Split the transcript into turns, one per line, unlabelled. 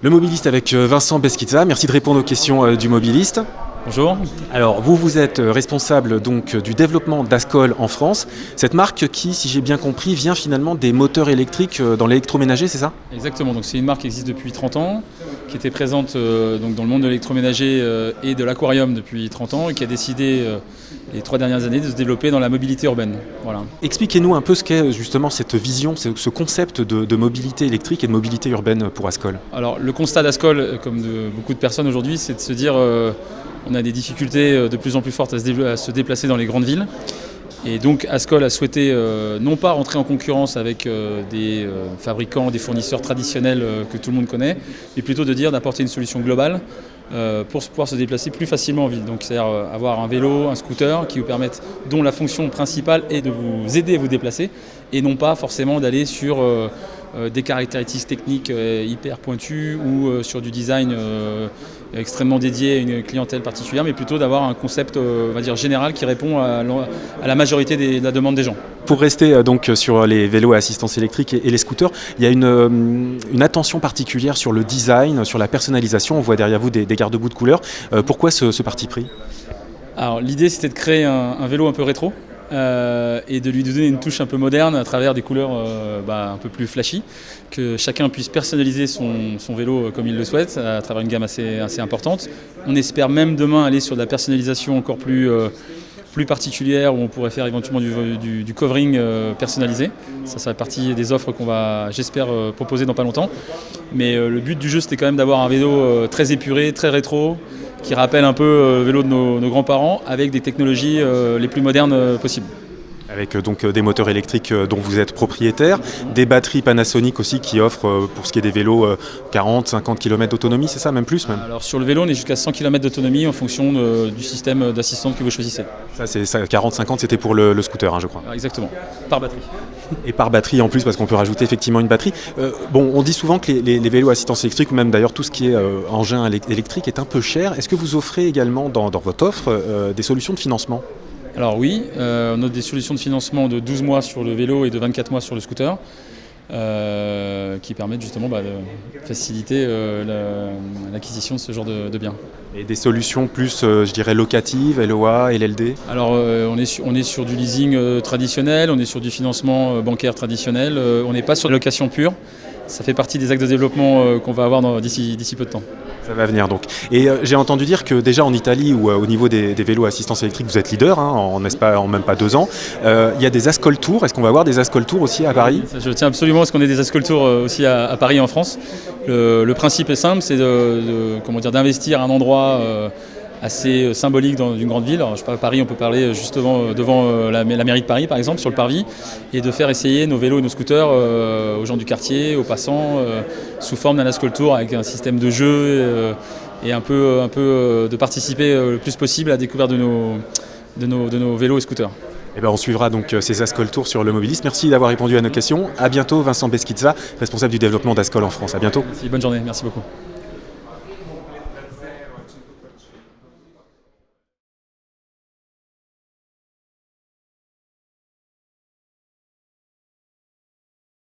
Le Mobiliste avec Vincent Beskidza, merci de répondre aux questions du Mobiliste.
Bonjour.
Alors vous êtes responsable donc du développement d'Ascol en France, cette marque qui, si j'ai bien compris, vient finalement des moteurs électriques dans l'électroménager, c'est ça?
Exactement, donc c'est une marque qui existe depuis 30 ans, qui était présente donc dans le monde de l'électroménager et de l'aquarium depuis 30 ans et qui a décidé les 3 dernières années de se développer dans la mobilité urbaine. Voilà.
Expliquez-nous un peu ce qu'est justement cette vision, ce concept de mobilité électrique et de mobilité urbaine pour Ascol.
Alors le constat d'Ascol, comme de beaucoup de personnes aujourd'hui, c'est de se dire on a des difficultés de plus en plus fortes à se déplacer dans les grandes villes. Et donc Ascol a souhaité non pas rentrer en concurrence avec des fabricants, des fournisseurs traditionnels que tout le monde connaît, mais plutôt de dire d'apporter une solution globale pour pouvoir se déplacer plus facilement en ville. Donc c'est-à-dire avoir un vélo, un scooter qui vous permettent, dont la fonction principale est de vous aider à vous déplacer et non pas forcément d'aller sur des caractéristiques techniques hyper pointues ou sur du design extrêmement dédié à une clientèle particulière, mais plutôt d'avoir un concept on va dire, général qui répond à la majorité de la demande des gens.
Pour rester donc sur les vélos à assistance électrique et les scooters, il y a une attention particulière sur le design, sur la personnalisation. On voit derrière vous des garde-boue de couleurs. Pourquoi ce parti pris?
Alors l'idée c'était de créer un vélo un peu rétro. Et de lui donner une touche un peu moderne à travers des couleurs un peu plus flashy, que chacun puisse personnaliser son vélo comme il le souhaite à travers une gamme assez importante. On espère même demain aller sur de la personnalisation encore plus particulière où on pourrait faire éventuellement du covering personnalisé. Ça serait partie des offres qu'on va, j'espère, proposer dans pas longtemps. Mais le but du jeu c'était quand même d'avoir un vélo très épuré, très rétro, qui rappelle un peu le vélo de nos grands-parents avec des technologies les plus modernes possibles.
Avec donc des moteurs électriques dont vous êtes propriétaire, des batteries Panasonic aussi qui offrent pour ce qui est des vélos 40-50 km d'autonomie, c'est ça, même plus même?
Alors sur le vélo on est jusqu'à 100 km d'autonomie en fonction du système d'assistance que vous choisissez.
Ça c'est 40-50, c'était pour le scooter je crois.
Alors, exactement, par batterie.
Et par batterie en plus parce qu'on peut rajouter effectivement une batterie. On dit souvent que les vélos à assistance électrique ou même d'ailleurs tout ce qui est engin électrique est un peu cher. Est-ce que vous offrez également dans votre offre des solutions de financement?
Alors oui, on a des solutions de financement de 12 mois sur le vélo et de 24 mois sur le scooter qui permettent justement de faciliter l'acquisition de ce genre de biens.
Et des solutions plus, je dirais, locatives, LOA, LLD?
Alors on est sur du leasing traditionnel, on est sur du financement bancaire traditionnel, on n'est pas sur la location pure. Ça fait partie des axes de développement qu'on va avoir d'ici peu de temps.
Ça va venir donc. Et j'ai entendu dire que déjà en Italie ou au niveau des vélos à assistance électrique, vous êtes leader en même pas 2 ans. Il y a des Ascol Tour. Est-ce qu'on va avoir des Ascol Tour aussi à Paris?
Je tiens absolument à ce qu'on ait des Ascol Tour aussi à Paris et en France. Le principe est simple, c'est d'investir à un endroit assez symbolique dans une grande ville. Alors, je sais pas, à Paris, on peut parler justement devant la mairie de Paris, par exemple, sur le parvis, et de faire essayer nos vélos et nos scooters aux gens du quartier, aux passants, sous forme d'un Ascol Tour avec un système de jeu et un peu de participer le plus possible à la découverte de nos vélos et scooters.
Eh ben, on suivra donc ces Ascol Tours sur le Mobiliste. Merci d'avoir répondu à nos questions. À bientôt, Vincent Beskidza, responsable du développement d'Ascol en France. À bientôt.
Merci, bonne journée, merci beaucoup.